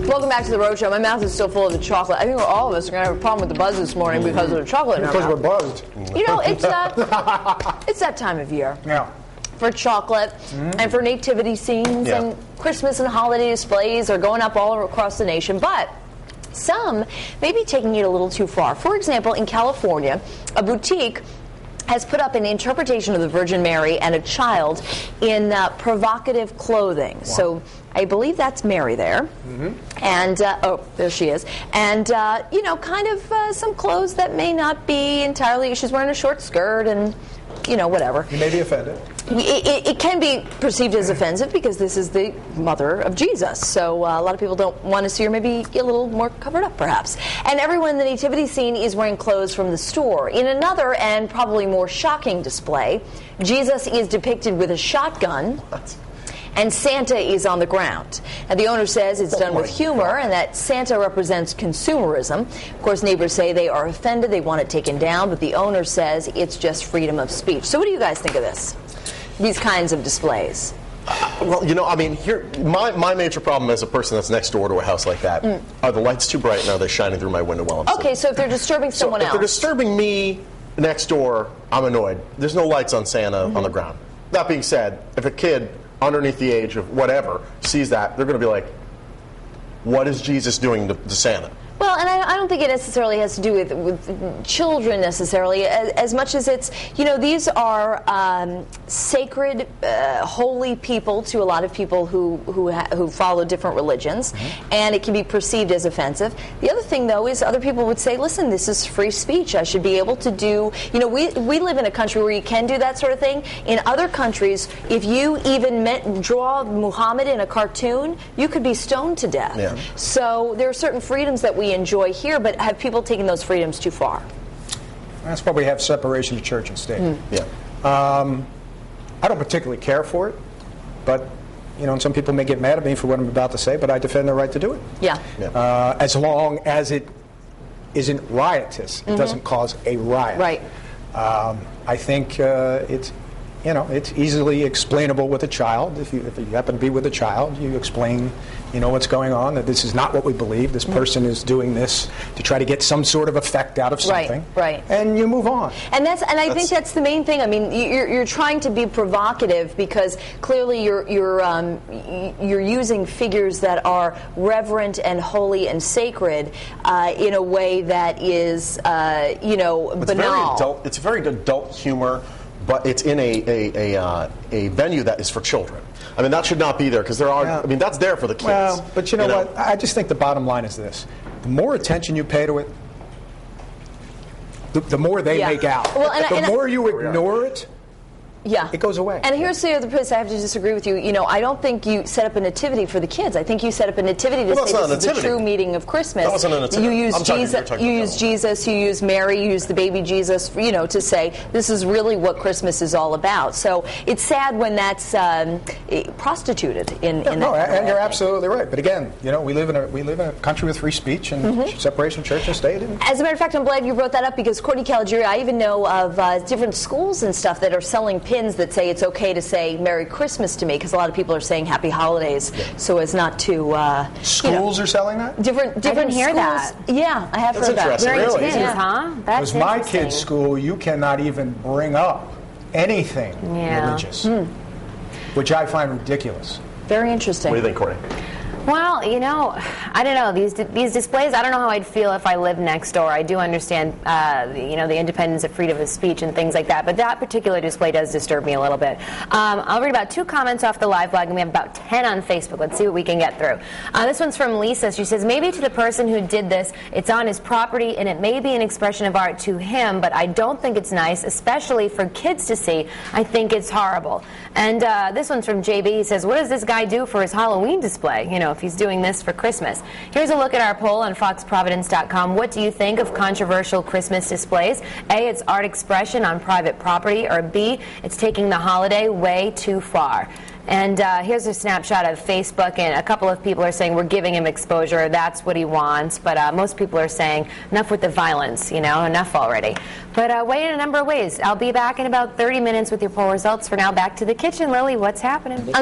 Welcome back to the Rhode Show. My mouth is still full of the chocolate. I think all of us are going to have a problem with the buzz this morning because of the chocolate in our Because mouth. we're buzzed. You know, it's that time of year. Yeah. For chocolate and for nativity scenes and Christmas and holiday displays are going up all across the nation, but some may be taking it a little too far. For example, in California, a boutique has put up an interpretation of the Virgin Mary and a child in provocative clothing. Wow. So I believe that's Mary there. And, oh, there she is. And, you know, kind of some clothes that may not be entirely, she's wearing a short skirt and, you know, whatever. You may be offended. It can be perceived as offensive because this is the mother of Jesus. So a lot of people don't want to see her maybe a little more covered up, perhaps. And everyone in the nativity scene is wearing clothes from the store. In another and probably more shocking display, Jesus is depicted with a shotgun. What? And Santa is on the ground. And the owner says it's done with humor and that Santa represents consumerism. Of course, neighbors say they are offended, they want it taken down, but the owner says it's just freedom of speech. So what do you guys think of this? These kinds of displays? Well, you know, I mean, here, my major problem as a person that's next door to a house like that, are the lights too bright and are they shining through my window while I'm sitting? Okay, so if they're disturbing someone else. If they're disturbing me next door, I'm annoyed. There's no lights on Santa on the ground. That being said, if a kid underneath the age of whatever sees that, they're going to be like, what is Jesus doing to Santa? Well, and I don't think it necessarily has to do with children necessarily, as much as it's, you know, these are sacred, holy people to a lot of people who follow different religions, and it can be perceived as offensive. The other thing, though, is other people would say, listen, this is free speech. I should be able to do, you know, we live in a country where you can do that sort of thing. In other countries, if you even draw Muhammad in a cartoon, you could be stoned to death. Yeah. So there are certain freedoms that we enjoy here, but have people taken those freedoms too far? That's why we have separation of church and state. Yeah. I don't particularly care for it, but you know, and some people may get mad at me for what I'm about to say, but I defend their right to do it. Yeah. As long as it isn't riotous, it doesn't cause a riot. Right. I think it's, you know, it's easily explainable with a child. If you happen to be with a child, you explain, you know, what's going on, that this is not what we believe. This person is doing this to try to get some sort of effect out of something. Right. And you move on. And I think that's the main thing. I mean, you're trying to be provocative because clearly you're using figures that are reverent and holy and sacred in a way that is, you know, banal. It's very adult humor. But it's in a venue that is for children. I mean, that should not be there because there are. I mean, that's there for the kids. Well, but you know what? I just think the bottom line is this: the more attention you pay to it, the more they make out. Well, the more you ignore it. Yeah. It goes away. And here's the other place I have to disagree with you. You know, I don't think you set up a nativity for the kids. I think you set up a nativity to say this is the true meaning of Christmas. That wasn't a nativity. You use Jesus, you use Mary, you use the baby Jesus, you know, to say this is really what Christmas is all about. So it's sad when that's prostituted in that No, kind and you're of absolutely right. But again, you know, we live in a country with free speech and separation of church and state. As a matter of fact, I'm glad you brought that up because Courtney Caligiuri, I even know of different schools and stuff that are selling pins that say it's okay to say Merry Christmas to me because a lot of people are saying Happy Holidays so as not to schools are selling that? Different I didn't hear schools. that. Yeah, I have heard that. Very Really? intense, huh? That's Because my kid's school, you cannot even bring up anything religious, which I find ridiculous. Very interesting. What do you think, Courtney? Well, you know, I don't know. These displays, I don't know how I'd feel if I lived next door. I do understand, you know, the independence of freedom of speech and things like that, but that particular display does disturb me a little bit. I'll read about 2 comments off the live blog, and we have about 10 on Facebook. Let's see what we can get through. This one's from Lisa. She says, maybe to the person who did this, it's on his property, and it may be an expression of art to him, but I don't think it's nice, especially for kids to see. I think it's horrible. And this one's from JB. He says, what does this guy do for his Halloween display? You know, if he's doing this for Christmas. Here's a look at our poll on foxprovidence.com. What do you think of controversial Christmas displays? A, it's art expression on private property, or B, it's taking the holiday way too far. And here's a snapshot of Facebook, and a couple of people are saying we're giving him exposure, that's what he wants, but most people are saying enough with the violence, you know, enough already. But weigh in a number of ways. I'll be back in about 30 minutes with your poll results. For now, back to the kitchen. Lily, what's happening?